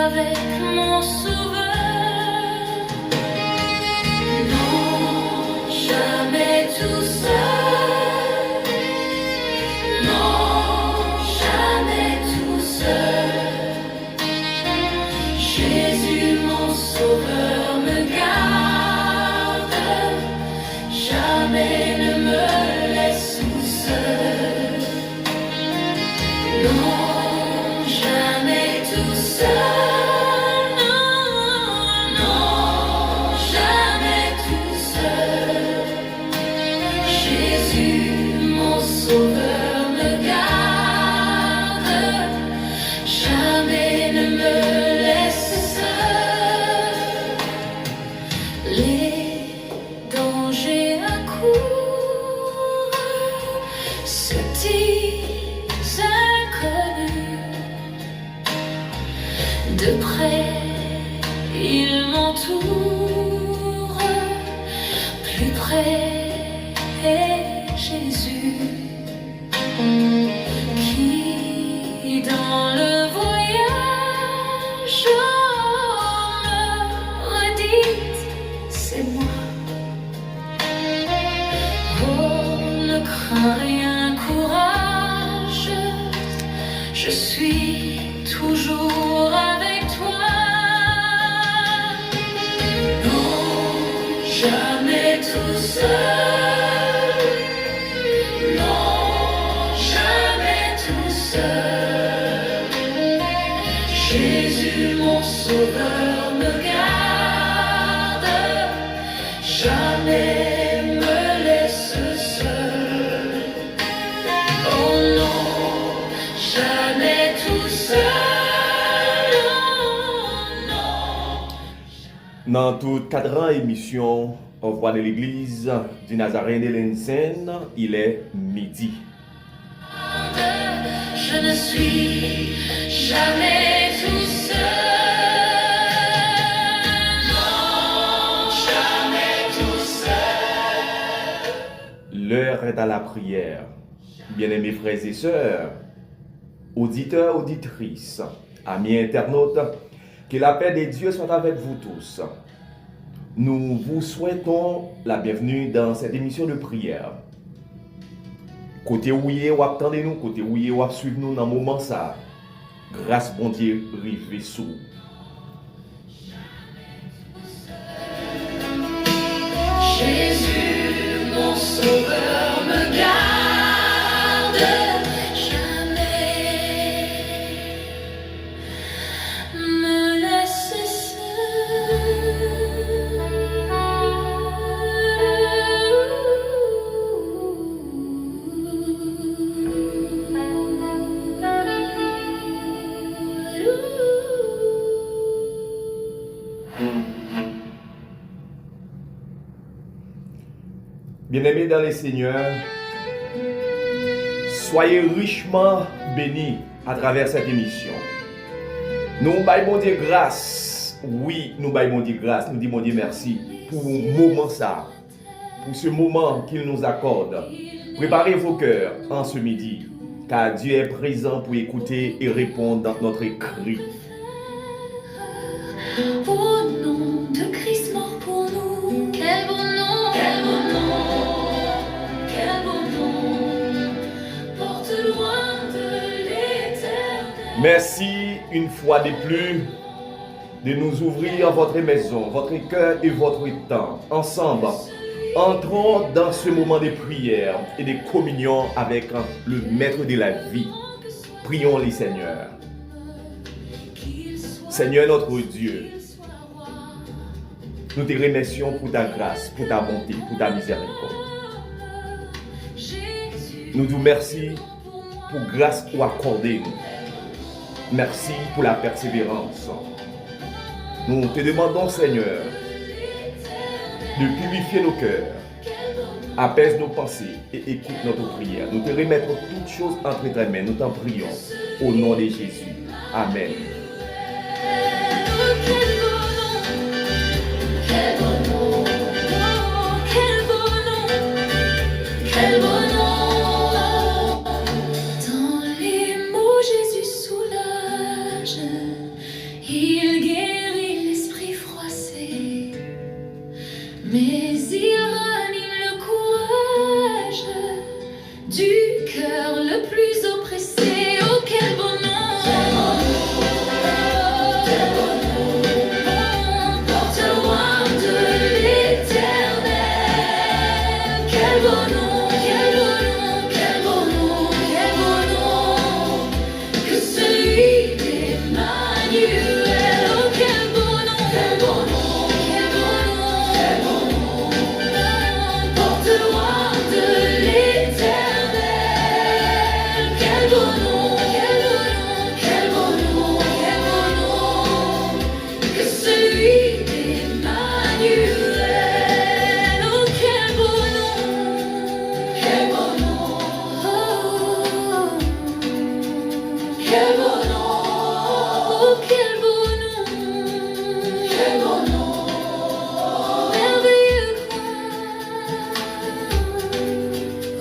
avec mon sauveur. Non, jamais tout seul. Non, jamais tout seul. Jésus, mon sauveur, me garde. Jamais ne me laisse tout seul. Non, jamais tout seul. Non, non, jamais tout seul. Jésus, mon sauveur, me garde. Jamais ne me laisse seul. Les dangers accourent, petits inconnus. De près, ils m'entourent, plus près est Jésus, qui dans le voyage me redit, c'est moi. Oh, ne crains rien, courage, je suis toujours avec toi. Non, jamais tout seul. Non, jamais tout seul. Jésus, mon sauveur, me garde. Jamais me laisse seul. Oh non, jamais tout seul. Non, non. Dans tout cadran émission Voix de l'Église du Nazarène Hélène Seine, il est midi. Je ne suis jamais tout seul. Non, jamais tout seul. L'heure est à la prière. Bien-aimés frères et sœurs, auditeurs, auditrices, amis internautes, que la paix de Dieu soit avec vous tous. Nous vous souhaitons la bienvenue dans cette émission de prière. Côté ouillé ou attendez-nous, côté ouillé ou suivez-nous dans le moment ça. Grâce bon Dieu, rive sous. Jésus, mon sauveur, me garde. Jamais me laisse Bien-aimés dans les Seigneurs, soyez richement bénis à travers cette émission. Nous baillons Dieu grâce. Oui, nous baillons Dieu grâce. Nous disons Dieu merci pour le moment ça, pour ce moment qu'il nous accorde. Préparez vos cœurs en ce midi, car Dieu est présent pour écouter et répondre dans notre cri. Au nom de Christ mort pour nous, quel beau nom, quel beau nom, quel beau nom, porte loin de l'éternel. Merci une fois de plus de nous ouvrir votre maison, votre cœur et votre temps. Ensemble, entrons dans ce moment de prière et de communion avec le Maître de la vie. Prions les Seigneurs. Seigneur notre Dieu, nous te remercions pour ta grâce, pour ta bonté, pour ta miséricorde. Nous te remercions pour grâce ou accordée. Merci pour la persévérance. Nous te demandons, Seigneur, de purifier nos cœurs, apaise nos pensées et écoute notre prière. Nous te remettons toutes choses entre tes mains. Nous t'en prions au nom de Jésus. Amen. Quel beau nom, quel beau nom, quel beau nom. Dans les mots Jésus soulage, il Quel beau nom, oh quel beau nom, quel beau nom, merveilleux grand,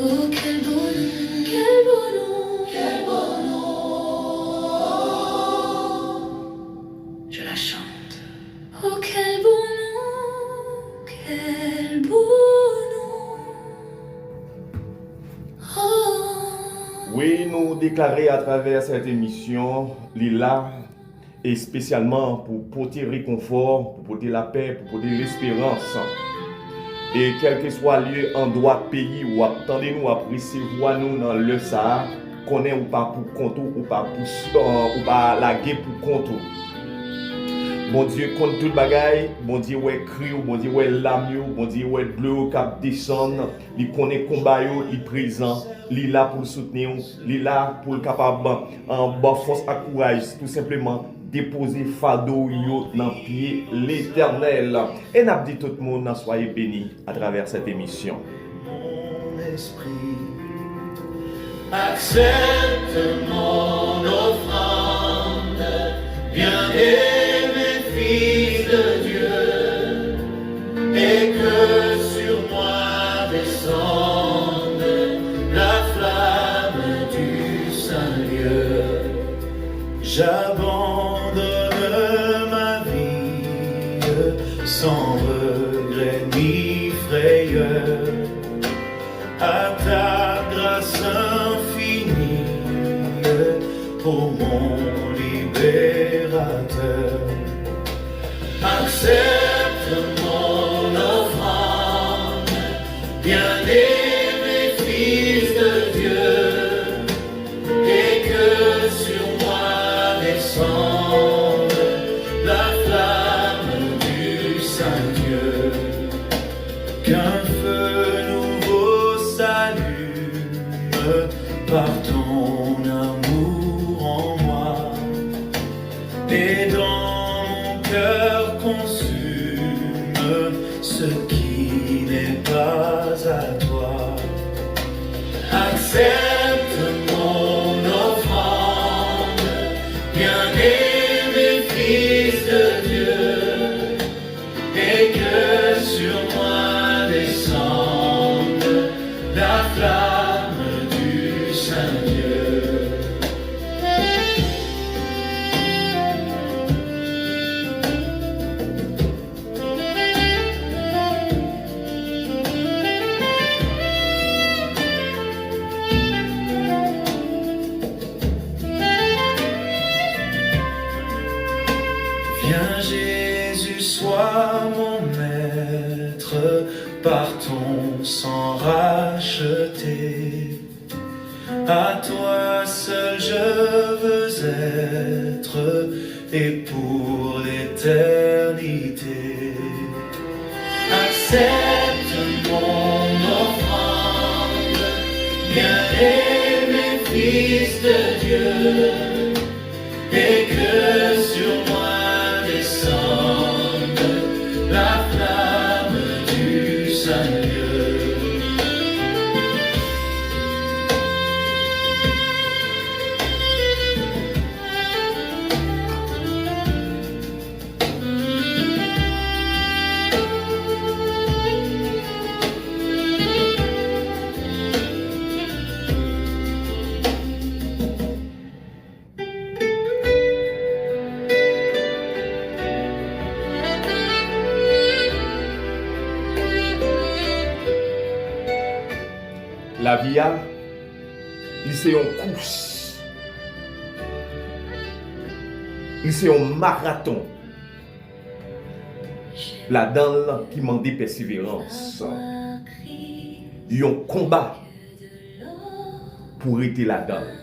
oh quel beau nom, quel beau nom, quel beau nom. Je la chante. Oh quel beau nom, quel beau nom. Oh. Oui, nous déclarer à travers cette émission, Lila, et spécialement pour porter réconfort, pour porter la paix, pour porter l'espérance. Et quel que soit lieu, endroit, pays, ou attendez-nous à recevoir nous dans le Sahara, qu'on est ou pas pour compte ou pas la guerre pour compte. Bon Dieu compte tout bagaille, bon Dieu ouais cri, bon Dieu ouais l'ami, bon Dieu ouais bleu cap descend, il connaît combat yo, il présent, il là pour le soutenir, il là pour le capable en bonne force à courage, tout simplement déposer fardeau yo dans pied l'Éternel. Et n'a dit tout le monde soyez bénis à travers cette émission. Mon esprit accepte mon offrande, bien-aimé Fils de Dieu, et que sur moi descende la flamme du Saint-Lieu. J'abandonne ma vie sans regret ni frayeur à ta grâce infinie, ô mon libérateur. Accepte mon offrande, bien-aimé Fils de Dieu, et que sur moi descende la flamme du Saint-Dieu. Qu'un feu nouveau s'allume par ton amour en moi, et dans mon cœur consume ce qui n'est pas à toi. Accepte mon offrande, bien-aimé Fils de Dieu, et que sur moi descende la flamme du Saint-Dieu. Viens Jésus, sois mon maître, par ton sang racheté. À toi seul je veux être, et pour l'éternité. Accepte mon offrande, bien-aimé Fils de Dieu, et que sur moi descende la flamme du Saint-Lieu. La vie a, c'est une course, c'est un marathon. La donne qui m'a dit persévérance. Il y a un combat pour arrêter la donne.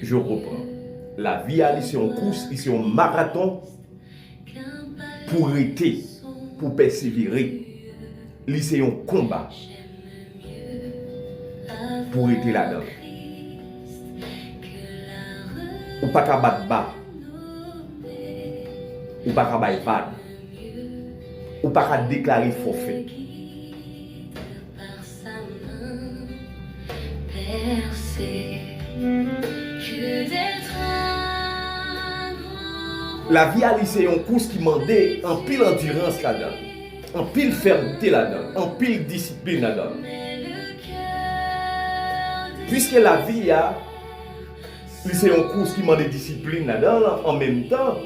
Je reprends. La vie a, c'est une course, c'est un marathon pour arrêter, pour persévérer. C'est un combat pour arrêter la donne. Ou pas qu'à battre bas. Ou pas qu'à battre bas. Ou pas qu'à déclarer forfait. que d'être un grand La vie à c'est une course qui demandait en pile endurance là-dedans, en pile fermeté là-dedans, en pile discipline là-dedans. mais le cœur des Puisque la vie c'est une course qui demande discipline là-dedans, en même temps,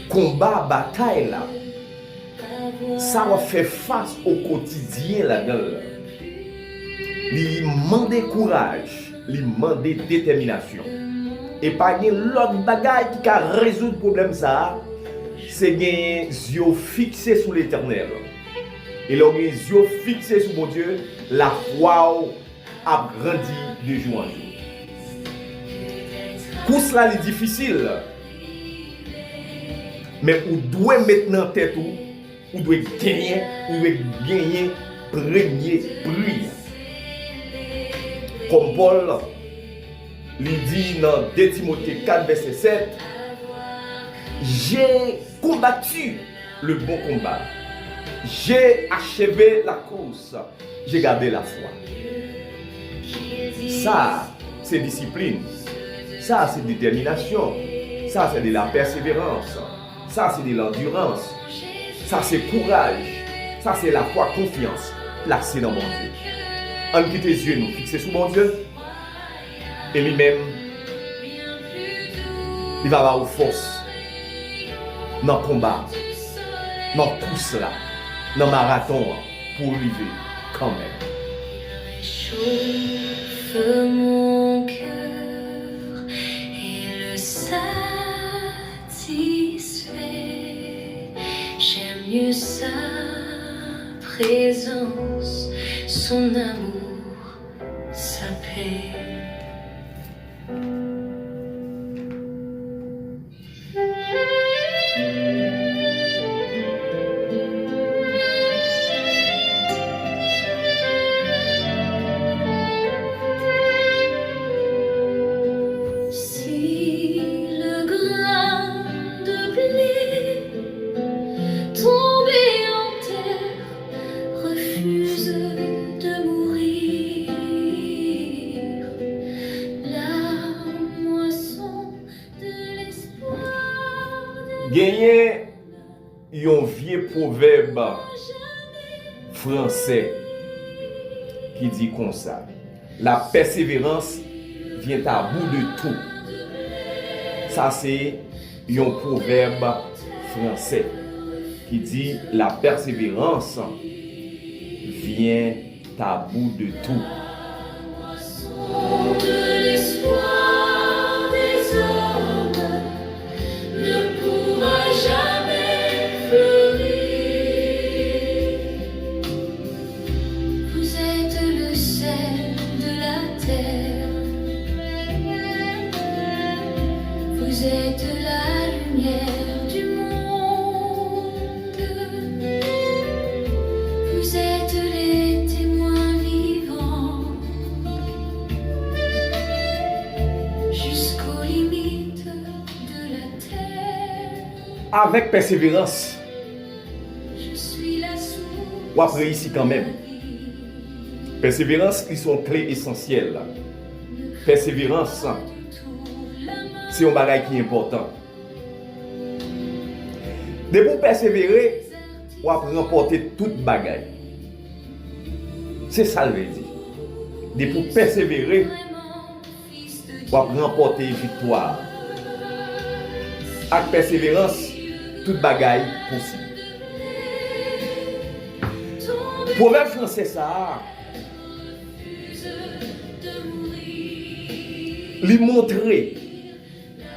combat, bataille là, ça va faire face au quotidien là-dedans. Il demande courage, il demande détermination. Et pas l'autre bagaille qui a résoudre le problème ça, c'est gagner les yeux fixés sur l'éternel. Et là, les yeux fixés sur mon Dieu, la foi a grandi de jour en jour. Pour cela, c'est difficile. Mais vous devez maintenant en tête, vous devez gagner premier prix. Comme Paul lui dit dans 2 Timothée 4, verset 7, j'ai combattu le bon combat. J'ai achevé la course. J'ai gardé la foi. Ça, c'est discipline. Ça, c'est détermination. Ça, c'est de la persévérance. Ça, c'est de l'endurance. Ça, c'est courage. Ça, c'est la foi, confiance placée dans mon Dieu. En quitte les yeux, nous fixer sur mon Dieu. Et lui-même, il va avoir force dans le combat, dans la course là, dans le marathon pour arriver quand même. Réchauffe mon cœur et le satisfait. J'aime mieux sa présence, son amour, sa paix. Si le grain de blé tombé en terre refuse de mourir, la moisson de l'espoir Gagner un vieux proverbe français qui dit comme ça: la persévérance vient à bout de tout. Ça, c'est un proverbe français qui dit la persévérance vient à bout de tout. de l'espoir des hommes ne pourra jamais fleurir. Vous êtes le sel de la terre. Vous êtes la lumière du monde. Vous êtes les témoins vivants jusqu'aux limites de la terre. Avec persévérance, Je suis la source. ou après ici quand même. Persévérance, ils sont clés essentielles. Persévérance, c'est un bagage qui est important. De pour persévérer, ou après remporter toute bagaille. C'est ça le dire. De pour persévérer, ou après remporter victoire. Avec persévérance, toute bagaille possible. Proverbe français ça, lui montrer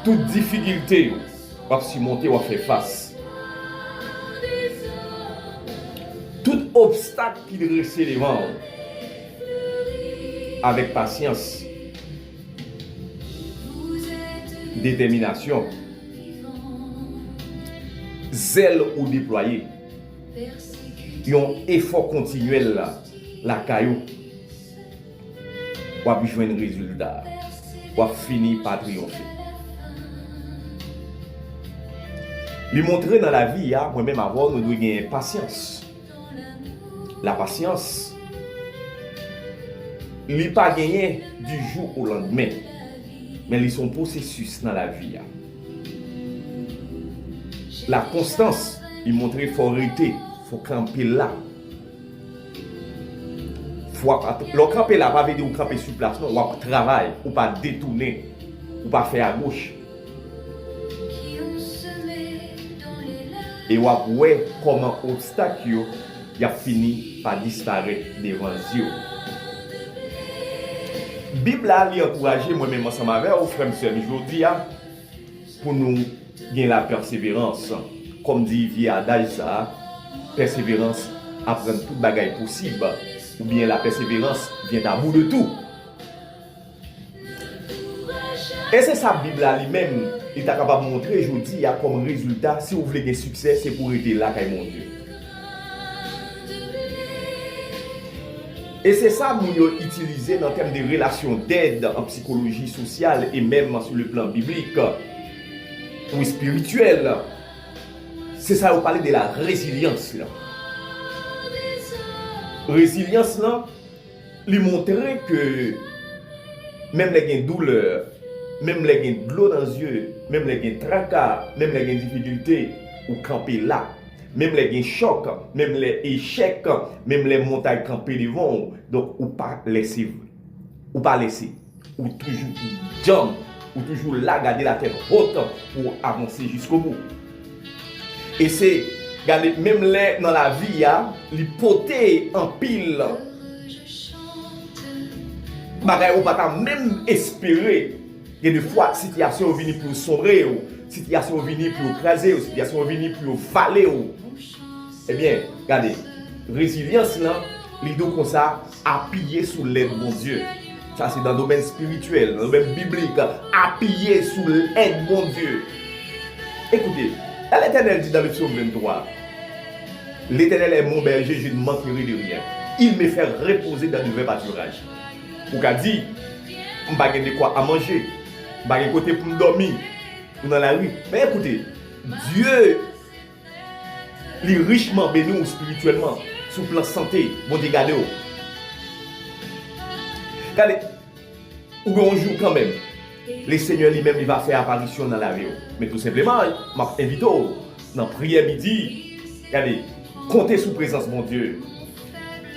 toute difficulté ou surmonter ou faire face. Tout obstacle qu'il dressait devant avec patience, détermination, zèle ou déployé, un effort continuel là, la caillou, ou a jouer un résultat, ou a fini par triompher. Lui montrer dans la vie, moi-même avoir, nous devons gagner patience. La patience, li pas gagné du jour au lendemain. Mais ils sont processus dans la vie. La constance, il montre forité, faut camper là. Le camper là, pas veut dire camper sur place, non, ou travail, ou pas détourner, ou pas faire à gauche. Et ou ouais comment obstacle il a fini par disparaître devant Dieu. Bible a li encourager moi-même ensemble avec aux frères et sœurs aujourd'hui pour nous gagner la persévérance. Comme dit via adage ça, persévérance apprend toute bagaille possible ou bien la persévérance vient à bout de tout. Et c'est ça Bible là lui-même il est capable de montrer aujourd'hui comme résultat si vous voulez un succès c'est pour être là quand mon Dieu. Et c'est ça que nous utilisons dans le terme de relations d'aide en psychologie sociale et même sur le plan biblique ou spirituel. C'est ça, vous parlez de la résilience. Là. Résilience, là, lui montrer que même les douleurs, même les de l'eau dans les yeux, même les tracas, même les difficultés, ou camper là. Même les chocs, même les échecs, même les montagnes campées devant, donc ou pas laisser, ou toujours jump, ou toujours là garder la tête haute pour avancer jusqu'au bout. Et c'est, regardez, même les dans la vie, l'hypothèse en pile, bagay ou pas même espérer, que des fois situation vient pour sombrer, situation vient pour écraser, situation vient pour valer. Eh bien, regardez, résilience là, l'idée comme ça, appuyer sous l'aide de mon Dieu. Ça c'est dans le domaine spirituel, dans le domaine biblique, appuyer sous l'aide de mon Dieu. Écoutez, l'Éternel dit dans le psaume 23, l'Éternel est mon berger, je ne manquerai de rien. Il me fait reposer dans de verts pâturages. Ou qu'a dit, je n'ai pas de quoi à manger, je n'ai pas de côté pour me dormir, ou dans la rue. Mais écoutez, Dieu il est richement béni spirituellement, sur le plan santé, bon regardez. Regardez, ou un jour quand même, le Seigneur lui-même il va faire apparition dans la vie. Mais tout simplement, je m'invite dans la prière midi, regardez, comptez sous présence mon Dieu,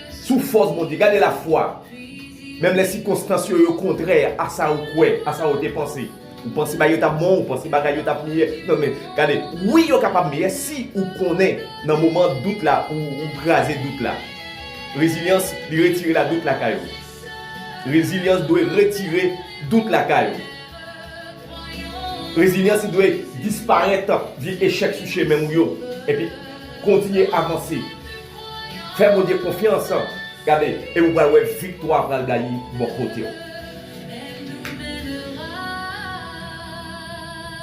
sous force mon Dieu, regardez la foi. Même les circonstances au contraire à ça ou quoi, à ça ou t'es pensé. Vous pensez que vous êtes bon, vous pensez que vous êtes mieux. Non mais, regardez, oui, vous êtes capable de si vous connaissez dans le moment de doute là, ou craser doute là. Résilience, de retirer la doute la caillou. Résilience doit retirer doute la caillou. Résilience doit disparaître du échec sur chemin ou et puis continuer à avancer. Faire mon Dieu confiance, regardez, et vous allez voir victoire pour le gagner de mon côté.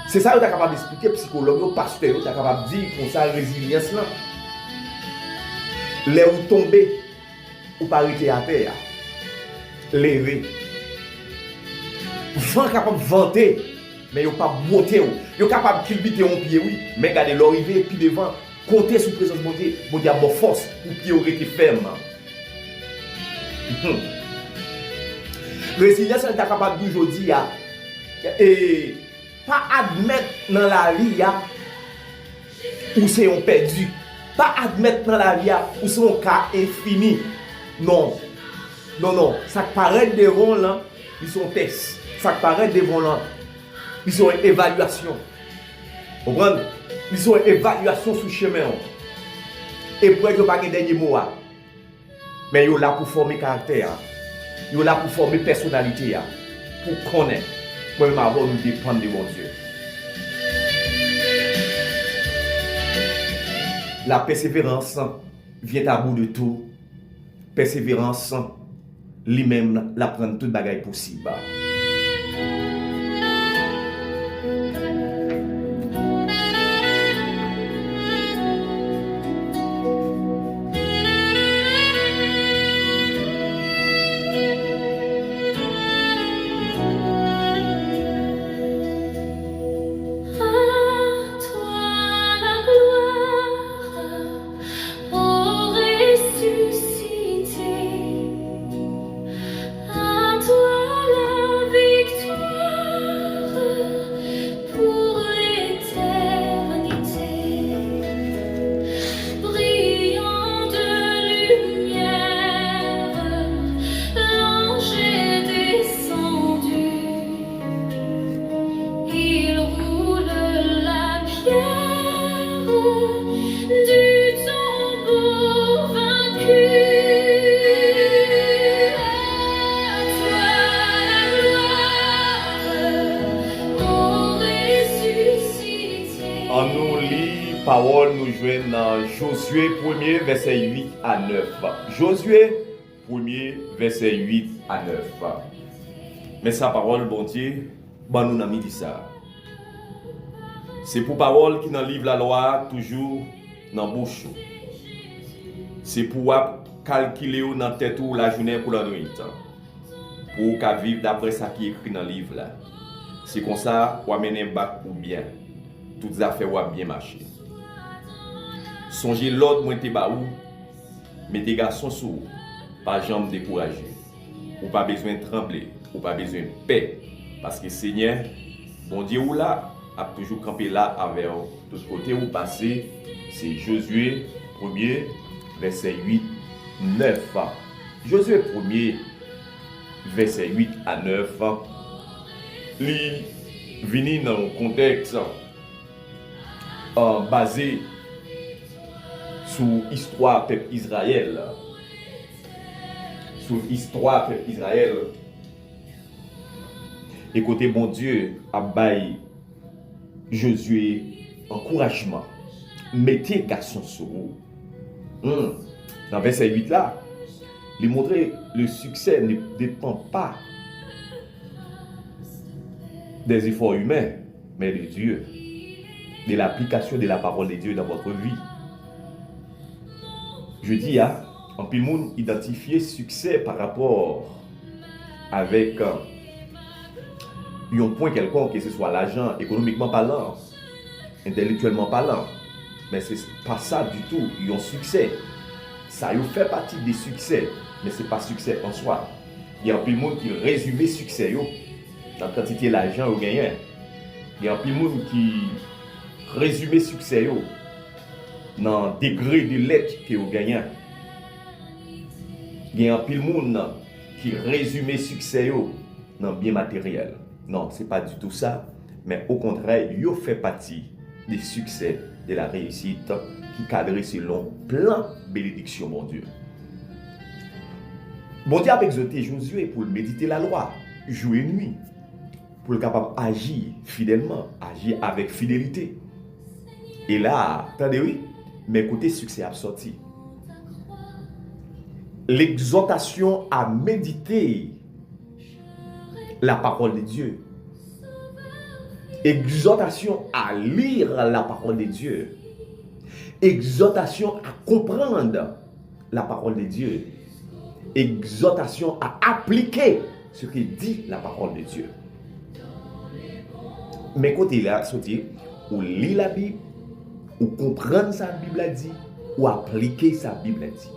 C'est ça que tu es capable d'expliquer, psychologue, pasteur, tu es capable de dire pour ça, résilience là. Les où tomber, ou pas arrêter à terre, lever. Vous êtes capable de vanter, mais vous pas monter. Vous êtes capable de culbuter un pied, oui, mais regardez l'arrivée, puis devant, comptez sur la présence de mon Dieu, mon Dieu a bonne force, pour pied aurait été ferme. Résilience, tu es capable d'aujourd'hui, et pas admettre dans la vie où c'est un perdu. Pas admettre dans la vie où c'est un cas infini. Non. Non, non. Ça paraît devant là, ils sont tests. Ça paraît devant là, ils sont une évaluation. Vous comprenez? Ils sont une évaluation sur le chemin. Et pour être pas de dernier mot. Mais ils sont là pour former caractère. Ils sont là pour former personnalité. Pour connaître. Pour avoir nous dépendre de mon Dieu. La persévérance vient à bout de tout. Persévérance, lui-même, la prend toute bagaille possible. À parole nous joignent dans Josué 1er, verset 8 à 9. Josué 1er, verset 8 à 9. Mais sa parole, bon Dieu, bon nous n'a mis dit ça. C'est pour parole qui dans le livre la loi, toujours dans la bouche. C'est pour calculer dans la tête ou la journée pour la nuit. Pour qu'à vivre d'après ça qui est écrit dans le livre là. C'est comme ça, ou amener bac ou bien. Toutes les affaires ou bien marcher. Songez l'autre moi te baou, mettez garçon sous, pas jambe découragé. Ou pas besoin de trembler, ou pas besoin de paix. Parce que Seigneur, bon Dieu ou là, a toujours campé là avec tout côté où passer. C'est Josué 1er, verset 8, 9. Josué 1er, verset 8 à 9. Li vini dans un contexte basé sur l'histoire du peuple Israël. Sur l'histoire du peuple Israël. Écoutez, bon Dieu, a baillé Josué encouragement. Mettez garçon sur vous. Dans verset 8 là, il montre le succès ne dépend pas des efforts humains, mais de Dieu, de l'application de la parole de Dieu dans votre vie. Je dis, en plus, le monde identifier succès par rapport avec un point quelconque, que ce soit l'argent, économiquement parlant, intellectuellement parlant. Mais ce n'est pas ça du tout, ils ont succès. Ça fait partie des succès, mais ce n'est pas succès en soi. Il y a un peu de monde qui résume succès dans la quantité d'argent au gagnant. Il y a un peu de monde qui résume succès dans le degré de lettres que vous gagnez. Il y a un peu de monde qui résume succès dans le bien matériel. Non, ce n'est pas du tout ça, mais au contraire, il fait partie des succès, de la réussite qui cadre selon plein bénédiction, mon Dieu. Bon Dieu a exhorté Josué pour méditer la loi, jour et nuit, pour le capable d'agir fidèlement, agir avec fidélité. Et là, attendez, oui, mais écoutez, succès a sorti. L'exhortation à méditer la parole de Dieu. Exhortation à lire la parole de Dieu. Exhortation à comprendre la parole de Dieu. Exhortation à appliquer ce que dit la parole de Dieu. Mais côté là, ou lire la Bible, ou comprendre sa Bible a dit, ou appliquer sa Bible a dit.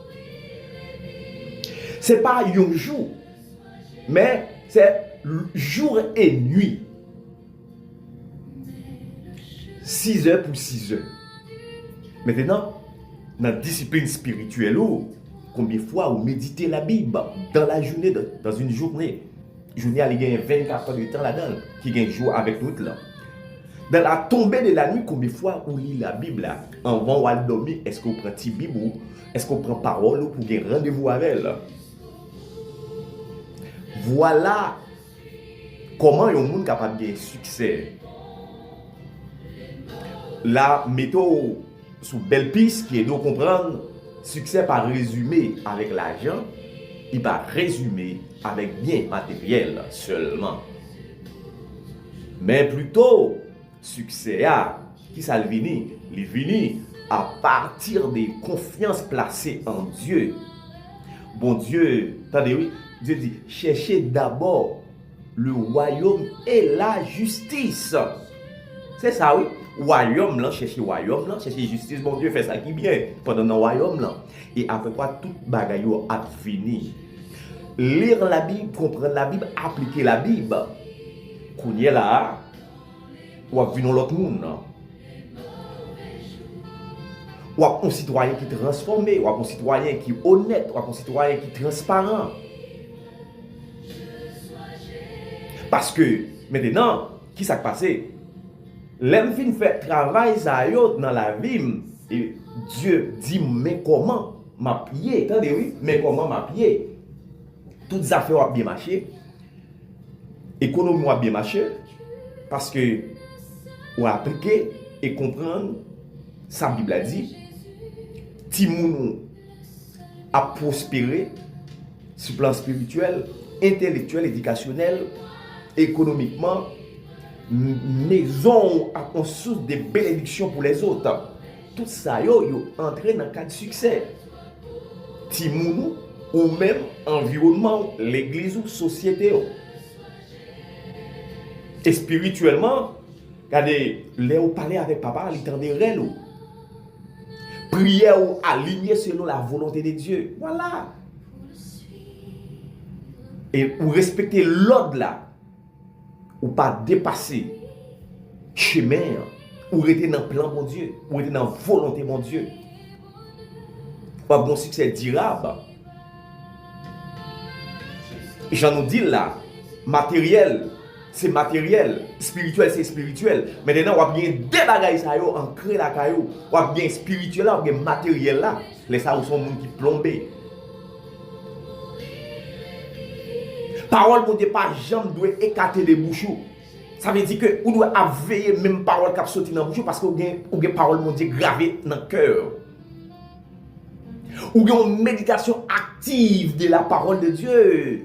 C'est pas un jour, mais c'est jour et nuit. 6 heures pour 6 heures. Maintenant, dans la discipline spirituelle, combien de fois vous méditez la Bible dans la journée, dans une journée? Journée, il y a 24 heures de temps là-dedans, qui gagne jour avec nous là. Dans la tombée de la nuit, combien de fois vous lisez la Bible là? Avant de dormir, est-ce que vous prenez la Bible ou est-ce que vous prenez parole pour gagner rendez-vous avec elle? Voilà comment un monde est capable de gagner succès. La méthode sous belle piste qui est de comprendre succès par résumé avec l'argent, il va résumer avec bien matériel seulement. Mais plutôt, succès qui ça le vini à partir des confiances placées en Dieu. Bon Dieu, attendez oui, Dieu dit, cherchez d'abord le royaume et la justice. C'est ça oui. Royaume là, chercher justice, mon Dieu fait ça qui bien pendant le royaume là. Et après quoi, tout bagaille a fini. Lire la Bible, comprendre la Bible, appliquer la Bible. Qu'on y est là, ou à venir l'autre monde. Ou à un citoyen qui est transformé, ou à un citoyen qui est honnête, ou à un citoyen qui est transparent. Parce que maintenant, qui s'est passé? L'homme fin fait travail ça dans la vie et Dieu dit mais comment m'a pied, attendez oui, mais comment m'a pied? Toutes les affaires ont bien marché. Économie a bien marché parce que on appliquer et comprendre sa Bible a dit, Timoun a prospéré sur le plan spirituel, intellectuel, éducationnel, économiquement, maison a une source de bénédiction pour les autres. Tout ça, yo entré dans le cas de succès. Timoun ou même environnement, l'église ou société. Et spirituellement, regardez, là où parler avec papa, il t'entendait l'eau. Prière ou aligner selon la volonté de Dieu. Voilà. Et ou respecter l'ordre là. Ou pas dépasser chemin. Ou rester dans le plan mon Dieu. Ou rester dans la volonté mon Dieu. Pas bon succès durable. J'en nous dis là, matériel, c'est matériel, spirituel, c'est spirituel. Maintenant, on a bien des bagages ça yo ancré la caillou, on a bien spirituel là, on a bien matériel là. Les ça sont monde qui plombé. Parole pour Dieu pas jamais doit écarter les bouchons. Ça veut dire que on doit veiller même parole qui sorti dans bouche parce que on a parole mon Dieu gravée dans le cœur. Ou une méditation active de la parole de Dieu.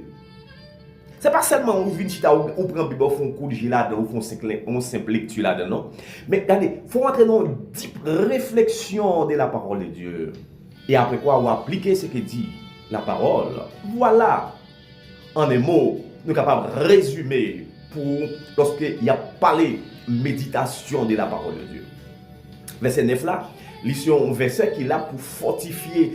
C'est pas seulement on vient chita ou prend Bible ou font coup de là ou font simple lecture là dedans non. Mais regardez, faut rentrer dans une deep réflexion de la parole de Dieu. Et après quoi on appliquer ce que dit la parole. Voilà. En un mot, nous sommes capables de résumer pour lorsqu'il y a parlé méditation de la parole de Dieu. Verset 9 là, c'est un verset qui est là pour fortifier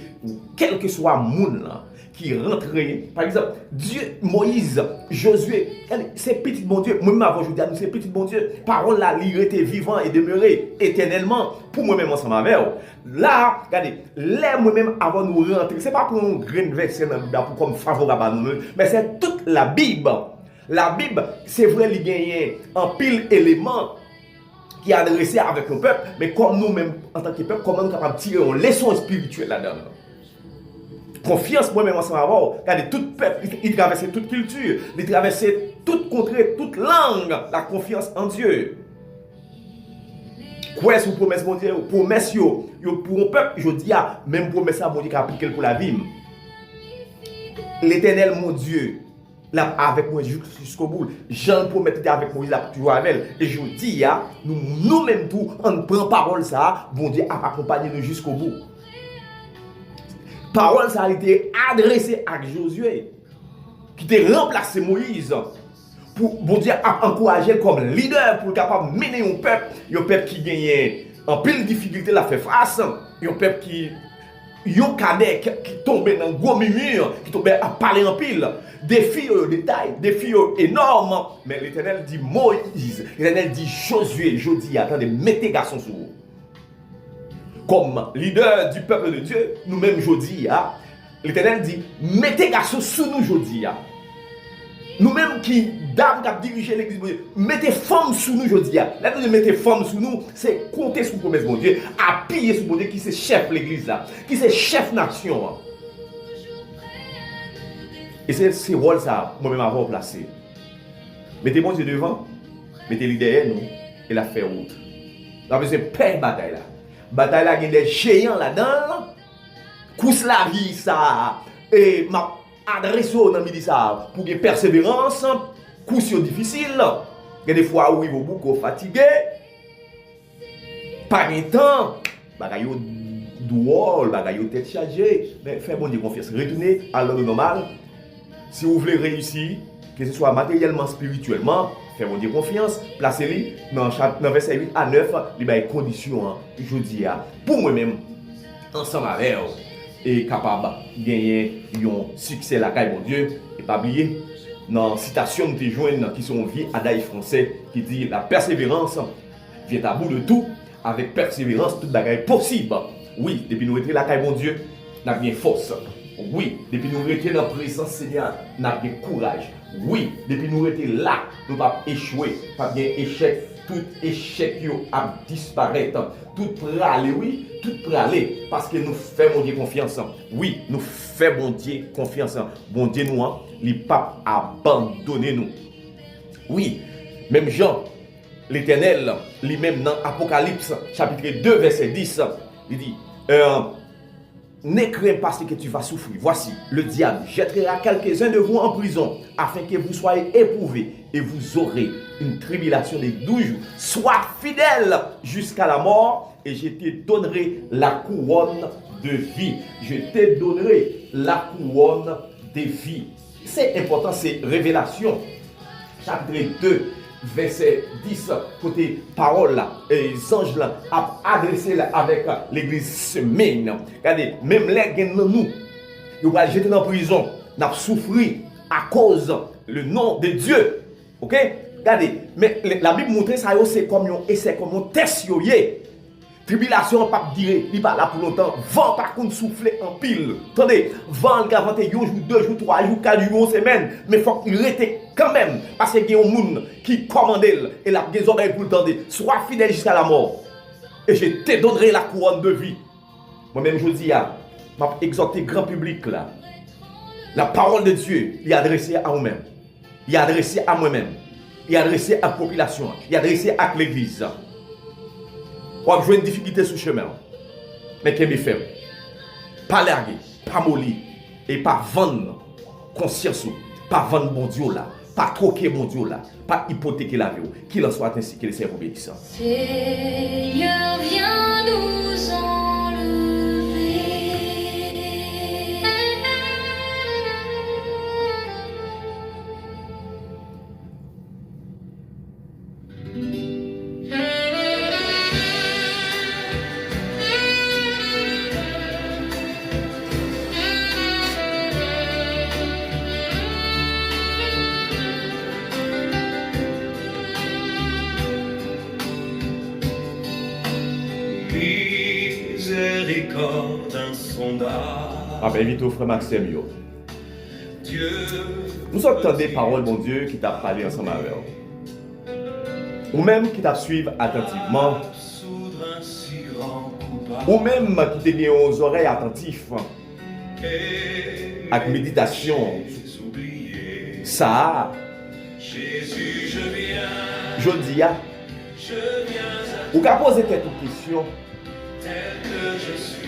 quel que soit le monde qui rentre. Par exemple, Dieu, Moïse, Josué, c'est petit bon Dieu. Moi-même avant, je vous dis, c'est petit bon Dieu. Parole là, il était vivant et demeuré éternellement pour moi-même ensemble avec vous. Là, regardez, là, moi-même avant de nous rentrer, c'est pas pour un grand verset pour comme favorable à nous, mais c'est toute la Bible. La Bible, c'est vrai, il gagne un pile élément qui est adressé avec le peuple, mais comme nous-mêmes, en tant que peuple, comment nous sommes capables de tirer une leçon spirituelle là-dedans. Confiance, moi-même, ensemble avant, regardez, tout peuple, il traversait toute culture, il traversait toute contrée, toute langue, la confiance en Dieu. Quoi est-ce que promesse, mon Dieu, promesse, yo, pour un peuple, je dis, même promesse, mon Dieu, qui applique pour la vie. L'Éternel, mon Dieu, là, avec moi jusqu'au bout. Jean promettait avec Moïse, là, toujours avec elle. Et je dis, nous-mêmes tout, on prend parole ça, bon Dieu a accompagné nous jusqu'au bout. Parole ça a été adressée à Josué, qui a remplacé Moïse, pour bon Dieu a encouragé comme leader pour capable mener un peuple qui gagne en pile difficulté la fait face, un peuple qui yon cadet qui tombe dans gros mur, qui tombe à parler en pile. Défi détail, défi énorme. Mais l'Éternel dit Moïse, l'Éternel dit Josué, je dis, attendez, mettez garçon sur vous. Comme leader du peuple de Dieu, nous-mêmes, je dis, l'Éternel dit, mettez garçon sous nous, je dis. Nous-mêmes qui, dames qui dirigent l'église, mettez femmes sous nous, je dis. Là, nous mettez femmes sous nous, c'est compter sur la promesse de mon Dieu, appuyer sur mon Dieu qui c'est chef l'église là, qui c'est chef nation. Et c'est ce rôle ça, moi-même avoir placé. Mettez mon Dieu devant, mettez-le derrière nous, et la faire route. Là, besoin de paix bataille là. Bataille là, il y a des géants là-dedans. Cousse la vie ça, et ma adresse dans midi ça, pour que persévérance, cousse difficile. Il y a des fois où il va beaucoup fatigué, pas de temps, bagaille douol, bagaille tête chargée, mais faites bon Dieu confiance, retournez à l'ordre normal. Si vous voulez réussir, que ce soit matériellement, spirituellement, faites bon Dieu confiance, placez-le dans verset 8 à 9, il y a des conditions, je dis, pour moi-même, ensemble avec vous, et capable de gagner un succès la caille, mon Dieu, et pas oublier, dans la citation de tes joints qui sont vie à Daï français, qui dit la persévérance vient à bout de tout, avec persévérance, toute bagaille possible. Oui, depuis nous être la caille, mon Dieu, nous avons bien force. Oui, depuis nous rester dans la présence Seigneur, nous avons courage. Oui, depuis nous rester là, nous ne pouvons pas échouer, pas bien échec. Tout échec a disparaître. Tout pralé, oui, tout pralé. Parce que nous faisons Dieu confiance. Oui, nous faisons Dieu confiance. Bon Dieu, nous, il ne pas abandonner nous. Oui, même Jean, l'Éternel, lui-même dans Apocalypse, chapitre 2, verset 10, il dit, ne crains pas ce que tu vas souffrir. Voici, le diable jettera quelques-uns de vous en prison, afin que vous soyez éprouvés, et vous aurez une tribulation de 12 jours. Sois fidèle jusqu'à la mort, et je te donnerai la couronne de vie. Je te donnerai la couronne de vie. C'est important, c'est révélation. Chapitre 2, verset 10, côté parole là, et les anges là, a adressé là avec l'église semaine. Regardez, même les gens nous, ils vont jeter dans la prison, n'a souffri à cause le nom de Dieu. Ok? Regardez, mais la Bible montre ça, c'est comme un essai, comme un test. Tribulation, pas dire, il pas là pour longtemps. Vent par contre souffler en pile. Attendez, vent qui a vanté 1 jour, 2 jours, 3 jours, 4 jours, 1 semaine. Mais il faut qu'il reste quand même. Parce qu'il y a un monde qui commande et la des oreilles pour le tendre. Sois fidèle jusqu'à la mort. Et je te donnerai la couronne de vie. Moi-même, je dis, je vais exhorter le grand public là. La parole de Dieu, il est adressée à vous-même. Il est adressé à moi-même. Il est adressé à la population. Il est adressé à l'église. On va jouer une difficulté sur le chemin. Mais qu'est-ce que faire? Pas larguer, pas mollir, et pas vendre conscience, pas vendre bon Dieu là, pas troquer bon Dieu là, pas hypothéquer la vie. Qu'il en soit ainsi que les servent obéissants. Seigneur, viens nous enlever. Miséricorde insondable. Ah ben, invite au frère Maxime. Yo. Dieu. Nous entendons des paroles, mon Dieu, qui t'a parlé ensemble avec vous. Ou même qui t'a suivi attentivement. Ou même qui t'a mis aux oreilles attentives. Avec méditation. Ça. Jésus, je viens. Je dis, ou qu'à poser tête aux questions. Tel que je suis.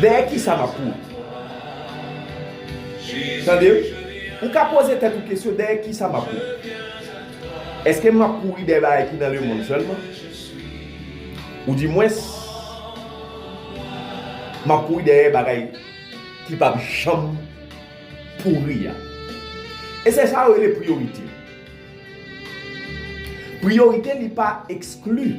Dès qui ça m'a pour? Attendez, ou qu'à poser tête aux questions, dès qui ça m'a pour? Est-ce que m'a pourri des bagages qui dans le monde seulement? Ou du moins, m'a pourri des bagages qui pas chambre pourri. Et c'est ça les priorités. Priorité n'est pas exclue.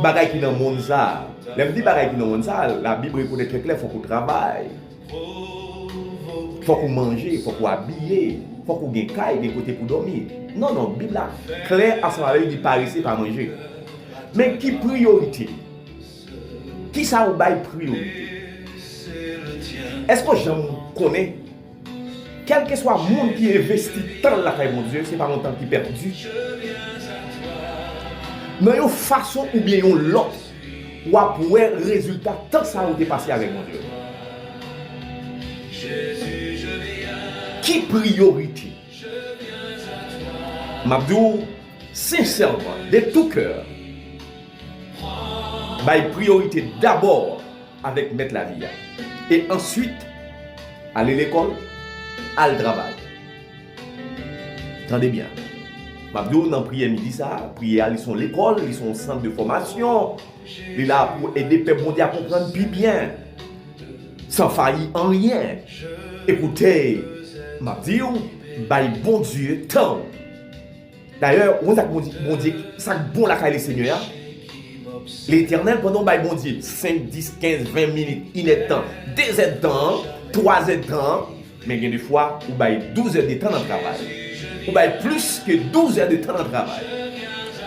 Bagay qui dans le monde ça. Les petits bagay qui dans le monde ça, la Bible reconnaît très clair, il faut qu'on travaille. Il faut qu'on mange, il faut qu'on habille, il faut qu'on gagne caille des côtés pour dormir. Non, non, la Bible est claire à ce moment-là, il dit pas rester, pas manger. Mais qui priorité? Qui ça ou bail priorité? Est-ce que j'en connais? Quel que soit le monde qui investit tant la caille, mon Dieu, c'est pas mon temps qui est perdu. Mais une façon ou bien une l'autre, ou à pouvoir résultat tant que ça a été passé avec mon Dieu. Qui priorité? M'abdou, sincèrement, de tout cœur, bail priorité d'abord avec mettre la vie. Et ensuite, aller à l'école, aller au travail. Entendez bien. Mabdou, dans la prière midi, ça, prière, ils sont l'école, ils sont au centre de formation. Ils sont là pour aider le peuple mondial à comprendre plus bien. Sans faillir en rien. Écoutez, Mabdou, bah, bon Dieu, tant. D'ailleurs, on a bon Dieu, ça bon la caille les seigneurs. L'éternel, pendant bah, bon Dieu, 5, 10, 15, 20 minutes, il est temps, 2 heures de temps, 3 heures de temps, mais il y a des fois où bah, 12 heures de temps dans le travail. Ou bien plus que 12 heures de temps de travail.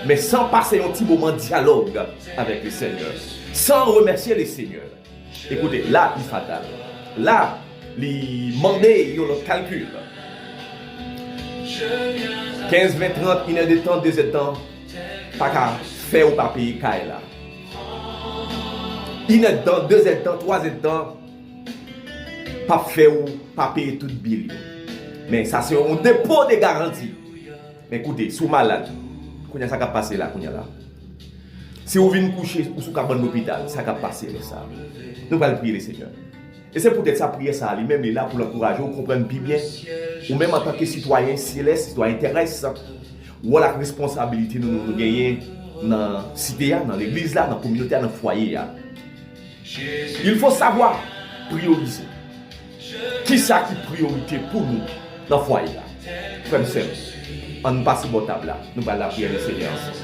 Mais sans passer un petit moment de dialogue avec le Seigneur. Sans remercier le Seigneur. Écoutez, là, il est fatal. Là, il demande le calcul. 15, 20, 30, 1 heure de temps, 2 heures de temps. Pas qu'à faire ou pas payer caille là. 1 heure de temps, 2 heures de temps, 3 heures de temps. Pas faire ou pas payer toute bille. Mais ça c'est un dépôt de garantie. Mais écoutez, si vous malade, quand ça va passer là, là. Si vous venez coucher ou sous cabane d'hôpital, ça va passer ça. Nous allons prier le Seigneur. Et c'est peut-être ça prier ça lui-même est là pour l'encourager, vous comprenez bien, ou même en tant que citoyen céleste, citoyen terrestre, ou la responsabilité nous gagner dans la cité, dans l'église là, dans la communauté, dans le foyer. Il faut savoir prioriser. Qui ça qui priorité pour nous dans le foyer là? Frère simple. On nous passe au table là. Nous allons la prière du Seigneur ensemble.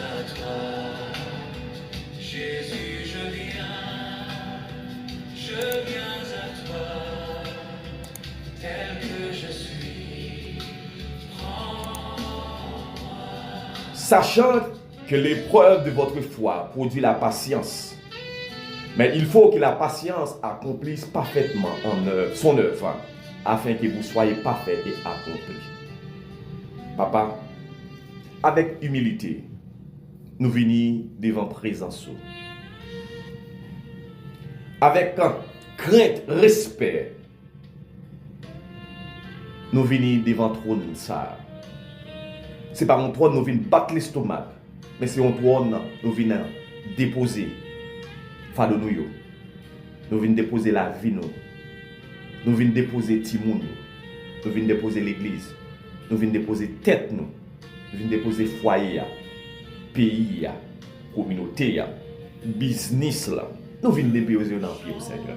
Sachant que l'épreuve de votre foi produit la patience, mais il faut que la patience accomplisse parfaitement son œuvre, afin que vous soyez parfaits et accomplis. Papa, avec humilité, nous venons devant présence. Avec crainte, respect, nous venons devant trône ça. C'est pas un trône nous venons battre l'estomac, mais c'est un trône nous venons déposer fardeau nous. Nous venons déposer la vie nous. Nous venons déposer Timoun nous. Nous venons déposer l'église. Nous venons déposer tête nous. Nous venons déposer foyer, pays, communauté, business là. Nous venons déposer dans le pied au Seigneur.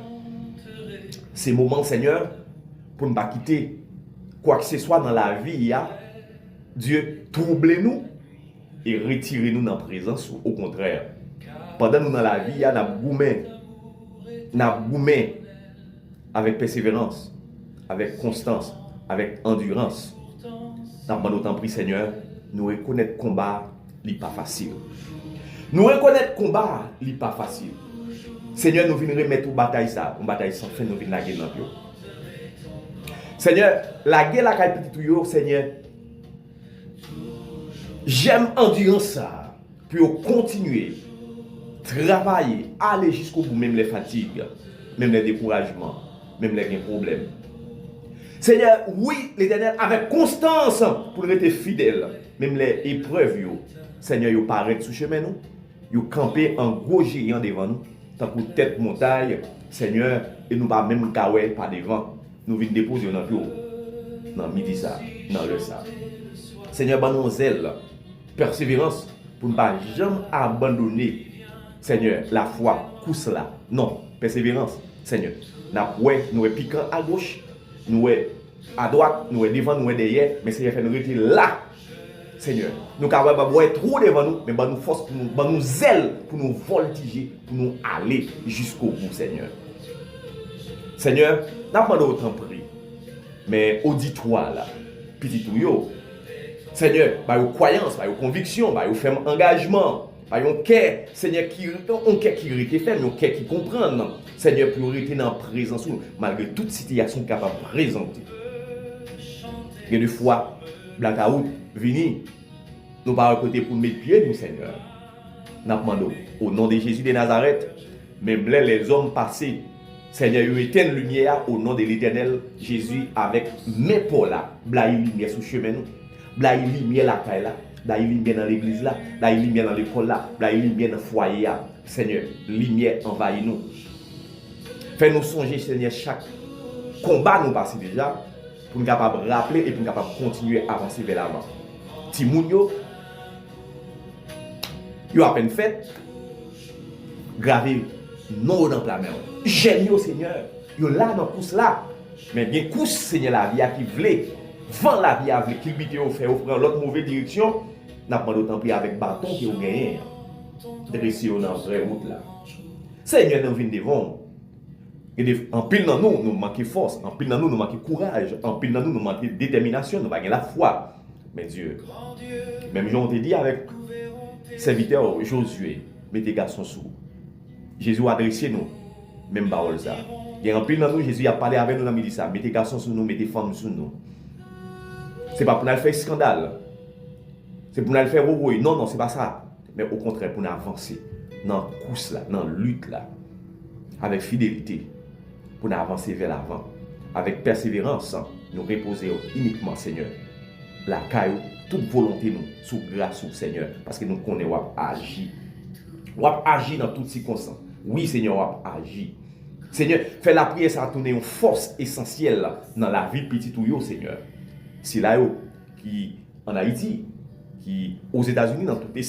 C'est le moment, Seigneur, pour ne pas quitter quoi que ce soit dans la vie. Dieu, troublez-nous et retirez-nous dans la présence. Au contraire, pendant nous dans la vie, nous avons goumé avec persévérance, avec constance, avec endurance. Nous avons d'autant pris, Seigneur, nous reconnaître le combat n'est pas facile. Nous reconnaître le combat n'est pas facile. Seigneur, nous venons remettre une bataille sans fin, nous venons la guerre dans le Seigneur, la guerre la petit Seigneur, j'aime endurance ça pour continuer, travailler, aller jusqu'au bout, même les fatigues, même les découragements, même les problèmes. Seigneur, oui, l'Éternel, avec constance pour être fidèle, même les épreuves, Seigneur, vous paraît sous chemin nous, vous campez en gros géant devant nous, tant que tête montagne, Seigneur, et nous pas même kawé par devant, nous venons déposer dans midi ça, dans le ça. Seigneur, nous zèle, persévérance pour ne pas jamais abandonner, Seigneur, la foi, cousse là. Non, persévérance, Seigneur. Nous sommes piquants à gauche, nous sommes à droite, nous sommes devant, nous sommes derrière, mais Seigneur, fait nous rester là, Seigneur. Nous sommes capables de trop devant nous, mais nous force pour nous zèle, pour nous voltiger, pour nous aller jusqu'au bout, Seigneur. Seigneur, nous avons demandé autant prix, mais auditoire là, petit tout, Seigneur, par vos croyances, par vos convictions, par vos fermes engagements, par vos cœur, Seigneur, qui reste ferme, un cœur qui comprend, Seigneur, priorité dans la présence, malgré toute situation capable de présenter. Et des fois, blackout, vini, nous pas côté pour mettre pied, nous, Seigneur. Nous demandons, au nom de Jésus de Nazareth, même les hommes passés, Seigneur, il éteint lumière au nom de l'Éternel Jésus avec mes pauvres là, blaye lumière sous chemin nous. Blaye lumière la caille là, blaye lumière dans l'église là, blaye lumière dans l'école là, blaye lumière dans le foyer là. Seigneur, lumière envahit nous. Fais-nous songer, Seigneur, chaque combat nous passe déjà pour nous capables de rappeler et pour nous capables de continuer à avancer vers l'avant. Timoun yo à peine fait, gravé non dans la main. J'aime yo, Seigneur, yo là dans course là, mais bien course, Seigneur, la vie qui voulait. Vent la vie avec qu'il bite au fait offrir l'autre mauvaise direction, n'a pas d'autant pris avec bâton qui ont gagné. Dresser dans la vraie route là. Seigneur nous vient devant. En pile dans nous manquons force, en pile dans nous manquons courage, en pile dans nous manquons détermination, nous manquons la foi. Mais Dieu, même Jean te dit avec serviteur Josué, mettez garçons sous. Jésus a adressé nous, même parole ça. Et en pile dans nous, Jésus a parlé avec nous dans midi ça, mettez garçons sous nous, mettez femmes sous nous. Ce n'est pas pour nous faire scandale. C'est pour nous faire rouille. Non, non, ce n'est pas ça. Mais au contraire, pour nous avancer dans la course, là, dans la lutte, là, avec fidélité, pour nous avancer vers l'avant. Avec persévérance, nous reposer uniquement, Seigneur, la caillou, toute volonté nous, sous grâce au Seigneur, parce que nous connaissons ou agir. Ou agir dans toutes circonstances. Oui, Seigneur, ou agir. Seigneur, fais la prière, ça a tourné une force essentielle dans la vie petite ou yo, Seigneur. C'est là qui en Haïti, qui aux États-Unis, dans tout les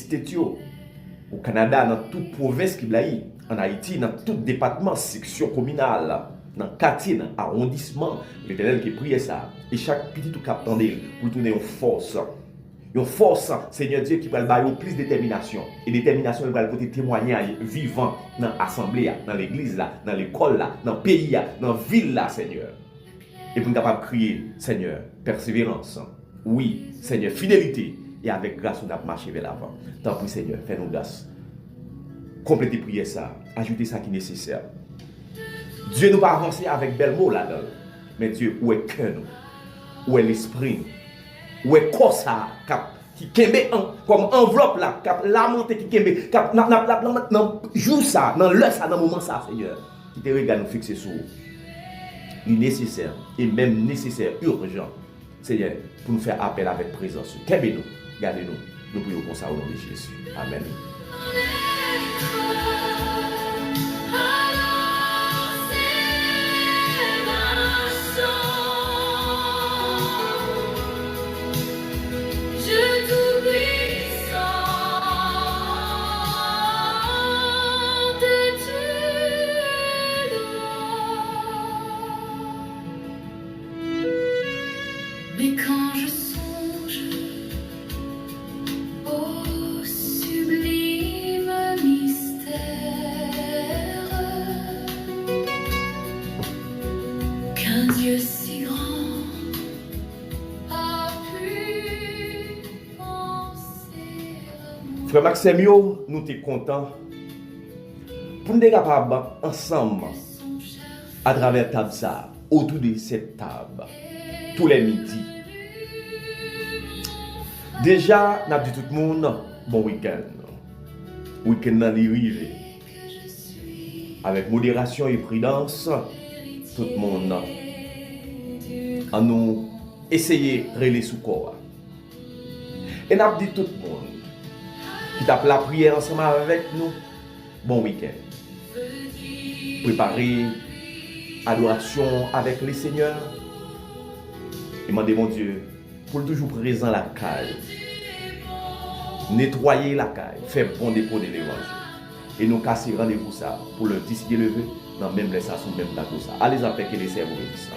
au Canada, dans toute province qui est en Haïti, dans tout département, section communale, dans quartier, dans arrondissement, l'Éternel qui prie ça. Et chaque petit tout cap tendez pour tourner une force. Une force, Seigneur Dieu, qui va le plus de détermination. Et détermination, il va le côté témoignage vivant dans l'assemblée, dans l'église, dans l'école, dans le pays, dans la ville, Seigneur. Et pour nous capables de crier, Seigneur, persévérance. Oui, Seigneur, fidélité. Et avec grâce, on a marché vers l'avant. Tant pis, Seigneur, fais-nous grâce. Complétez prière ça. Ajoutez ça qui est nécessaire. Dieu nous va avancer avec bel mot là-dedans. Mais Dieu, où est cœur nous? Où est l'esprit? Où est corps ça? Qui kembe comme enveloppe là, cap lamenté qui kembe, cap nan jour ça, dans l'heure ça, dans moment ça, Seigneur. Qui te regarde nous fixer sur. Il est nécessaire et même nécessaire, urgent, Seigneur, pour nous faire appel avec présence. Kembe nous, gardez-nous. Nous prions comme ça au nom de Jésus. Amen. Mais quand je songe au sublime mystère qu'un Dieu si grand a pu penser à moi. Frère Maxime, nous sommes contents pour nous être capables ensemble à travers table ça, autour de cette table, tous les midis. Déjà, nous avons dit tout le monde, bon week-end. Week-end dans les rives. Avec modération et prudence, tout le monde a nous essayé de relayer sous corps. Et nous avons dit tout le monde qui tape la prière ensemble avec nous, bon week-end. Préparer adoration avec les seigneurs. Et demandez mon Dieu pour toujours présent la caille. Nettoyer la caille, faire bon dépôt de l'évangile. Et nous casser rendez-vous ça pour le disque levé dans même les sasons, même dans tout ça. Allez avec les cerveaux bénissants.